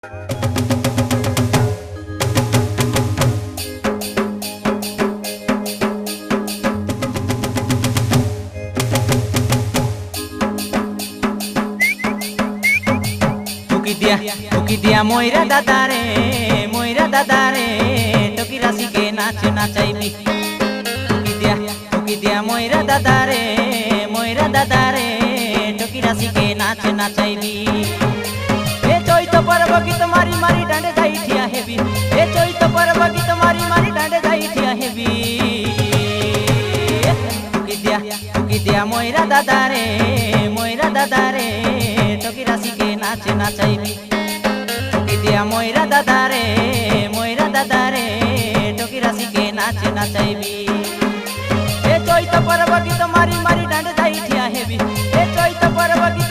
टोकी दिया मोइरा दादा रे टोकी राशि के नाच नाचाइबी। टोकी दिया मोइरा दादा रे टोकी राशि के नाच नाचाइबी। ए चैत पर्व गीत मारी मारी डांडे जाई ठिया हेबी। ए चैत पर्व गीत मारी मारी डांडे जाई ठिया हेबी। टोकी दिया मोइरा दादा रे टोकी राशि के नाच नाचाइबी। टोकी दिया मोइरा दादा रे टोकी राशि के नाच नाचाइबी। ए चैत पर्व गीत मारी मारी डांडे जाई ठिया हेबी। ए चैत पर्व गीत